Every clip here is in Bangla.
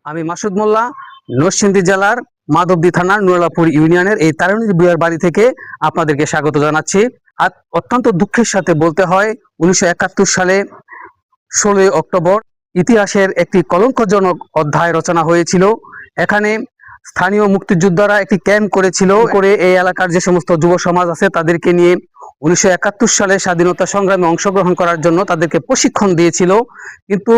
আমি মাসুদ মোল্লা, নরসিংদী জেলার মাধবদী থানার নুরালাপুর ইউনিয়নের এই তারিণী ভূঁইয়ার বাড়ি থেকে আপনাদেরকে স্বাগত জানাচ্ছি। আর অত্যন্ত দুঃখের সাথে বলতে হয়, 1971 সালে 16 অক্টোবর ইতিহাসের একটি কলঙ্কজনক অধ্যায় রচনা হয়েছিল। এখানে স্থানীয় মুক্তিযোদ্ধারা একটি ক্যাম্প করেছিল, করে এই এলাকার যে সমস্ত যুব সমাজ আছে তাদেরকে নিয়ে 1971 সালে স্বাধীনতা সংগ্রামে অংশগ্রহণ করার জন্য তাদেরকে প্রশিক্ষণ দিয়েছিল। কিন্তু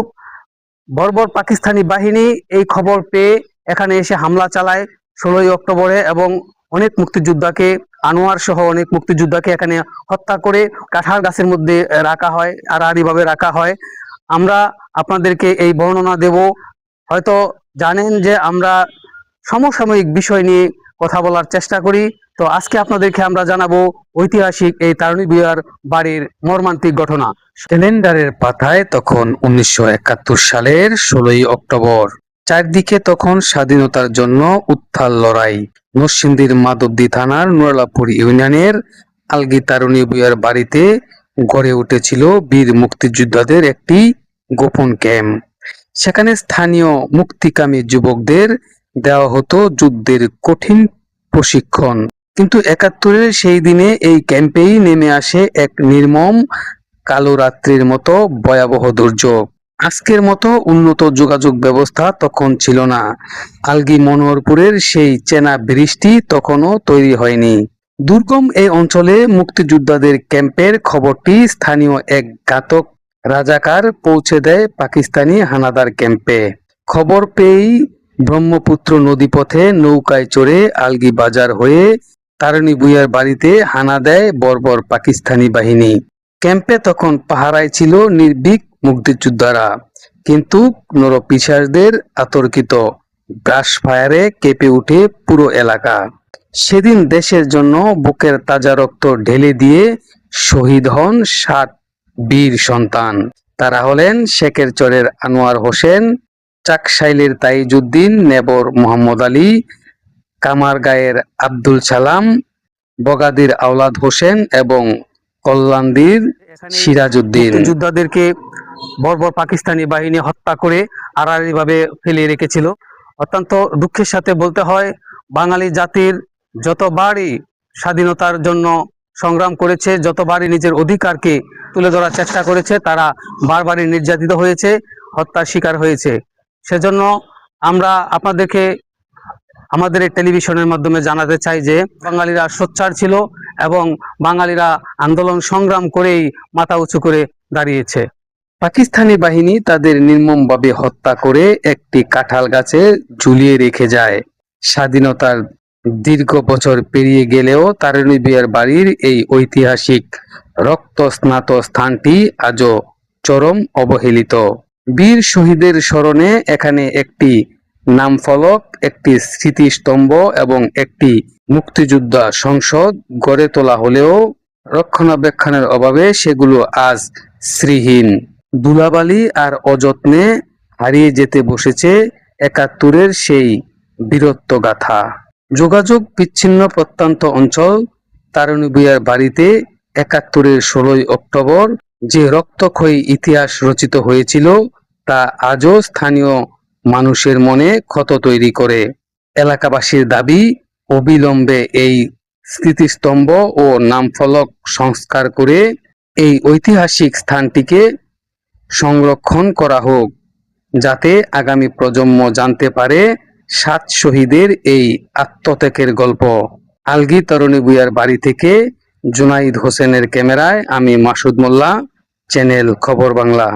বর্বর পাকিস্তানি বাহিনী এই খবর পেয়ে এখানে এসে হামলা চালায় 16 অক্টোবরে, এবং অনেক মুক্তিযোদ্ধাকে, আনোয়ার সহ অনেক মুক্তিযোদ্ধাকে এখানে হত্যা করে কাঁঠাল গাছের মধ্যে রাখা হয়, আড়াআড়িভাবে রাখা হয়। আমরা আপনাদেরকে এই বর্ণনা দেব। হয়তো জানেন যে আমরা সমসাময়িক বিষয় নিয়ে কথা বলার চেষ্টা করি, তো আজকে আপনাদেরকে আমরা জানাবো ঐতিহাসিক এই তারিণী ভূঁইয়ার বাড়ির মর্মান্তিক ঘটনা। ক্যালেন্ডারের পাতায় তখন 1971 সালের 16 অক্টোবর। চারদিকে তখন স্বাধীনতার জন্য উত্তাল লড়াই। নরসিংদীর মাধবদী থানার নুরালাপুর ইউনিয়নের আলগী তারিণী ভূঁইয়ার বাড়িতে গড়ে উঠেছিল বীর মুক্তিযোদ্ধাদের একটি গোপন ক্যাম্প। সেখানে স্থানীয় মুক্তিকামী যুবকদের দেওয়া হতো যুদ্ধের কঠিন প্রশিক্ষণ। কিন্তু 71-এর সেই দিনে এই ক্যাম্পেই নেমে আসে এক নির্মম কালো রাত্রির মতো ভয়াবহ দুর্যোগ। আজকের মতো উন্নত যোগাযোগ ব্যবস্থা তখন ছিল না। আলগী মনোহরপুরের সেই চেনা ব্রিজটি তখনও তৈরি হয়নি। দুর্গম এই অঞ্চলে মুক্তিযোদ্ধাদের ক্যাম্পের খবরটি স্থানীয় এক ঘাতক রাজাকার পৌঁছে দেয় পাকিস্তানি হানাদার ক্যাম্পে। খবর পেয়েই ব্রহ্মপুত্র নদীপথে নৌকায় চড়ে আলগী বাজার হয়ে তারিণী ভূঁইয়ার বাড়িতে হানা দেয় বর্বর পাকিস্তানি বাহিনী। ক্যাম্পে তখন পাহারায় ছিল নির্ভীক মুক্তিযোদ্ধারা, কিন্তু নরপিশাচদের আতর্কিত ব্রাশ ফায়ারে কেঁপে উঠে পুরো এলাকা। সেদিন দেশের জন্য বুকের তাজা রক্ত ঢেলে দিয়ে শহীদ হন 60 বীর সন্তান। তারা হলেন শেখেরচরের আনোয়ার হোসেন, চাকসাইলের তাইজউদ্দিন, নেবর মোহাম্মদ আলী, কামারগাঁয়ের আব্দুল সালাম, বগাদির আওলাদ হোসেন এবং কল্যাণদীর সিরাজউদ্দিন। মুক্তিযোদ্ধাদেরকে বর্বর পাকিস্তানি বাহিনী হত্যা করে আড়াআড়িভাবে ফেলে রেখেছিল। অত্যন্ত দুঃখের সাথে বলতে হয়, বাঙালি জাতির যতবারই স্বাধীনতার জন্য সংগ্রাম করেছে, যতবারই নিজের অধিকারকে তুলে ধরার চেষ্টা করেছে, তারা বারবারই নির্যাতিত হয়েছে, হত্যার শিকার হয়েছে। সেজন্য আমরা আপনাদেরকে আমাদের এই টেলিভিশনের মাধ্যমে জানাতে চাই যে বাঙালিরা সোচ্চার ছিল এবং বাঙালিরা আন্দোলন সংগ্রাম করেই মাথা উঁচু করে দাঁড়িয়েছে। পাকিস্তানি বাহিনী তাদের নির্মমভাবে হত্যা করে একটি কাঁঠাল গাছে ঝুলিয়ে রেখে যায়। স্বাধীনতার দীর্ঘ বছর পেরিয়ে গেলেও তারিণী ভূঁইয়ার বাড়ির এই ঐতিহাসিক রক্তস্নাত স্থানটি আজও চরম অবহেলিত। বীর শহীদের স্মরণে এখানে একটি নামফলক, একটি স্মৃতিস্তম্ভ এবং একটি মুক্তিযোদ্ধা সংসদ গড়ে তোলা হলেও রক্ষণাবেক্ষণের অভাবে সেগুলো আজ শ্রীহীন। ধুলাবালি আর অযত্নে হারিয়ে যেতে বসেছে 71-এর সেই বীরত্ব গাথা। যোগাযোগ বিচ্ছিন্ন প্রত্যন্ত অঞ্চল তারিণী ভূঁইয়ার বাড়িতে 71-এর 16 অক্টোবর যে রক্তক্ষয়ী ইতিহাস রচিত হয়েছিল তা আজও স্থানীয় মানুষের মনে ক্ষত তৈরি করে। এলাকাবাসীর দাবি, অবিলম্বে এই স্মৃতিস্তম্ভ ও নামফলক সংস্কার করে এই ঐতিহাসিক স্থানটিকে সংরক্ষণ করা হোক, যাতে আগামী প্রজন্ম জানতে পারে 7 শহীদের এই আত্মত্যাগের গল্প। আলগী তারিণী ভূঁইয়ার বাড়ি থেকে জুনাইদ হোসেনের ক্যামেরায় আমি মাসুদ মোল্লা, চ্যানেল খবর বাংলা।